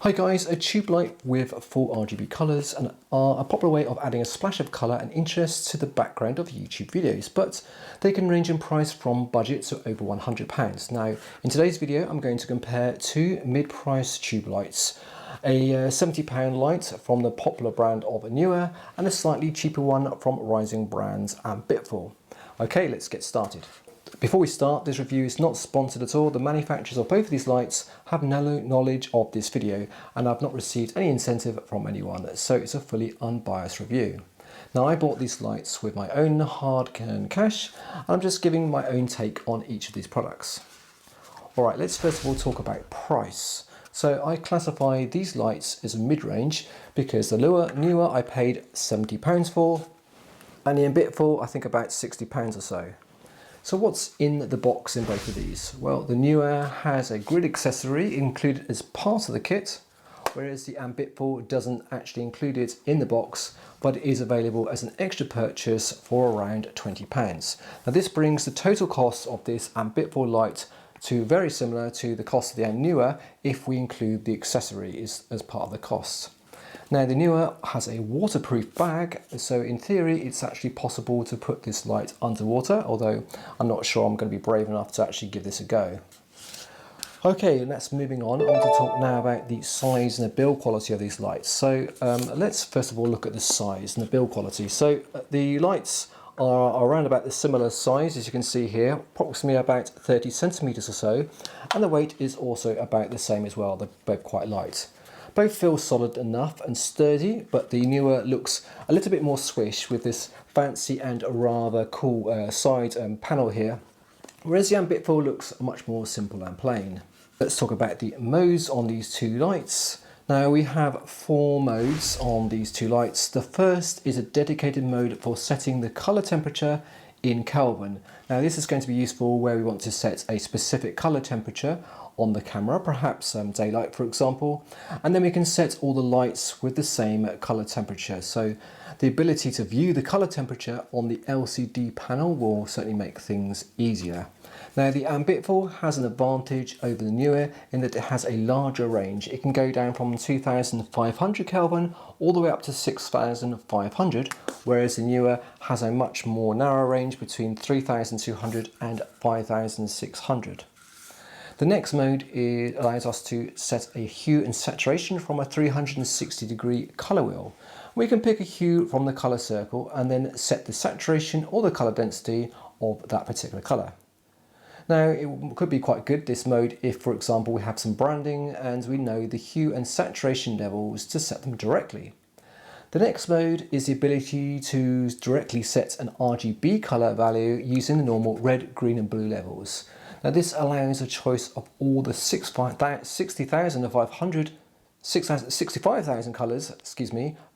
Hi guys, a tube light with full RGB colours and are a popular way of adding a splash of colour and interest to the background of YouTube videos, but they can range in price from budget to over £100. Now, in today's video, I'm going to compare two mid-price tube lights, a £70 light from the popular brand of Neewer and a slightly cheaper one from rising brands Ambitful. Okay, let's get started. Before we start, this review is not sponsored at all. The manufacturers of both of these lights have no knowledge of this video and I've not received any incentive from anyone, so it's a fully unbiased review. Now, I bought these lights with my own hard-earned cash and I'm just giving my own take on each of these products. Alright, let's first of all talk about price. So I classify these lights as a mid-range because the Neewer I paid £70 for and the Ambitful I think about £60 or so. So what's in the box in both of these? Well, the Neewer has a grid accessory included as part of the kit, whereas the Ambitful doesn't actually include it in the box, but it is available as an extra purchase for around £20. Now this brings the total cost of this Ambitful light to very similar to the cost of the Neewer if we include the accessory as part of the cost. Now the Neewer has a waterproof bag, so in theory it's actually possible to put this light underwater, although I'm not sure I'm going to be brave enough to actually give this a go. Okay, and that's moving on. I want to talk now about the size and the build quality of these lights. So let's first of all look at the size and the build quality. So the lights are around about the similar size, as you can see here, approximately about 30 centimeters or so, and the weight is also about the same as well. They're both quite light. Both feel solid enough and sturdy, but the Neewer looks a little bit more swish with this fancy and rather cool side panel here, whereas the Ambitful looks much more simple and plain. Let's talk about the modes on these two lights. Now we have 4 modes on these two lights. The first is a dedicated mode for setting the colour temperature in Kelvin. Now this is going to be useful where we want to set a specific colour temperature on the camera, perhaps daylight for example, and then we can set all the lights with the same colour temperature. So the ability to view the colour temperature on the LCD panel will certainly make things easier. Now the Ambitful has an advantage over the Neewer in that it has a larger range. It can go down from 2500 Kelvin all the way up to 6500, whereas the Neewer has a much more narrow range between 3200 and 5600. The next mode allows us to set a hue and saturation from a 360-degree colour wheel. We can pick a hue from the colour circle and then set the saturation or the colour density of that particular colour. Now it could be quite good, this mode, if for example we have some branding and we know the hue and saturation levels to set them directly. The next mode is the ability to directly set an RGB colour value using the normal red, green and blue levels. Now this allows a choice of all the 65,000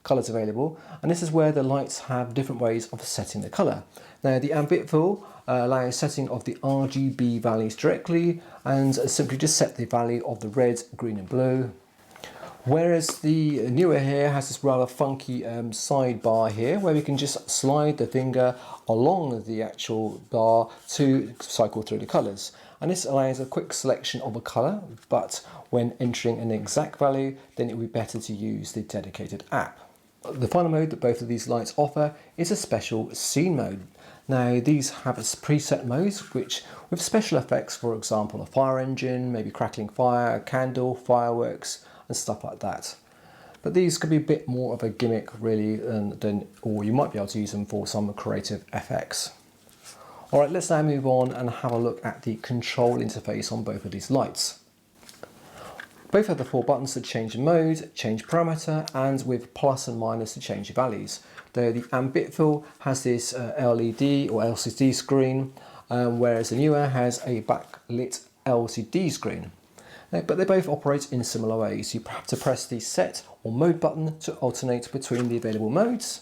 colours available, and this is where the lights have different ways of setting the colour. Now the Ambitful allows setting of the RGB values directly and simply just set the value of the red, green and blue. Whereas the Neewer here has this rather funky sidebar here where we can just slide the finger along the actual bar to cycle through the colours. And this allows a quick selection of a colour, but when entering an exact value, then it would be better to use the dedicated app. The final mode that both of these lights offer is a special scene mode. Now these have preset modes which with special effects, for example a fire engine, maybe crackling fire, a candle, fireworks and stuff like that. But these could be a bit more of a gimmick really or you might be able to use them for some creative effects. Alright, let's now move on and have a look at the control interface on both of these lights. Both have the 4 buttons to change mode, change parameter, and with plus and minus to change the values. Though the Ambitful has this LED or LCD screen, whereas the Neewer has a backlit LCD screen. But they both operate in similar ways. You have to press the set or mode button to alternate between the available modes.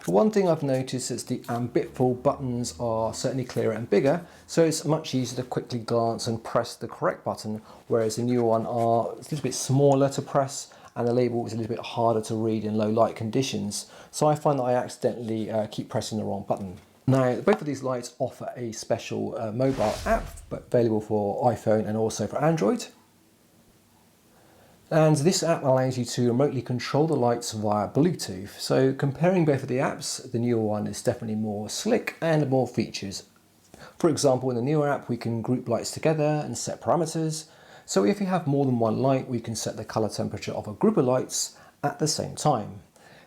The one thing I've noticed is the Ambitful buttons are certainly clearer and bigger, so it's much easier to quickly glance and press the correct button, whereas the Neewer one are a little bit smaller to press and the label is a little bit harder to read in low light conditions. So I find that I accidentally keep pressing the wrong button. Now, both of these lights offer a special mobile app, but available for iPhone and also for Android. And this app allows you to remotely control the lights via Bluetooth. So comparing both of the apps, the Neewer one is definitely more slick and more features. For example, in the Neewer app, we can group lights together and set parameters. So if you have more than one light, we can set the color temperature of a group of lights at the same time.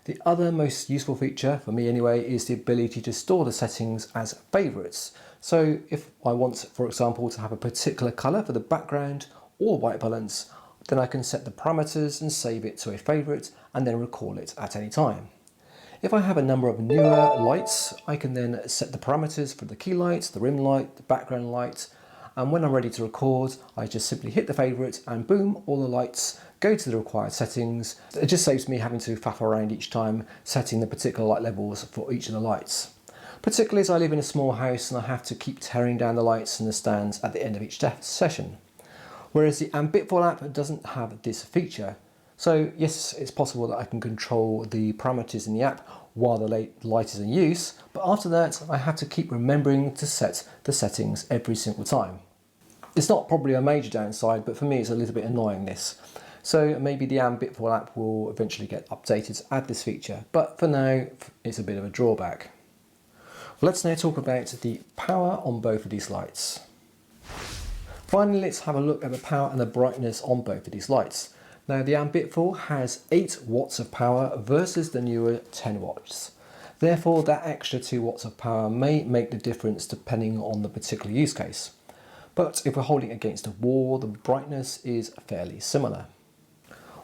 The other most useful feature, for me anyway, is the ability to store the settings as favorites. So if I want, for example, to have a particular color for the background or white balance, then I can set the parameters and save it to a favorite and then recall it at any time. If I have a number of Neewer lights, I can then set the parameters for the key light, the rim light, the background light, and when I'm ready to record, I just simply hit the favorite and boom, all the lights go to the required settings. It just saves me having to faff around each time setting the particular light levels for each of the lights. Particularly as I live in a small house and I have to keep tearing down the lights and the stands at the end of each session. Whereas the Ambitful app doesn't have this feature. So yes, it's possible that I can control the parameters in the app while the light is in use, but after that I have to keep remembering to set the settings every single time. It's not probably a major downside, but for me it's a little bit annoying this. So maybe the Ambitful app will eventually get updated to add this feature, but for now it's a bit of a drawback. Let's now talk about the power on both of these lights. Finally, let's have a look at the power and the brightness on both of these lights. Now the Ambitful has 8 watts of power versus the Neewer 10 watts. Therefore that extra 2 watts of power may make the difference depending on the particular use case. But if we're holding it against a wall, the brightness is fairly similar.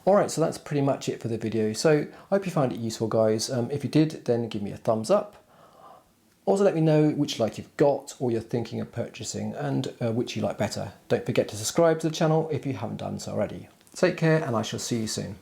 Alright, so that's pretty much it for the video. So I hope you found it useful, guys. If you did, then give me a thumbs up. Also let me know which light you've got or you're thinking of purchasing and which you like better. Don't forget to subscribe to the channel if you haven't done so already. Take care and I shall see you soon.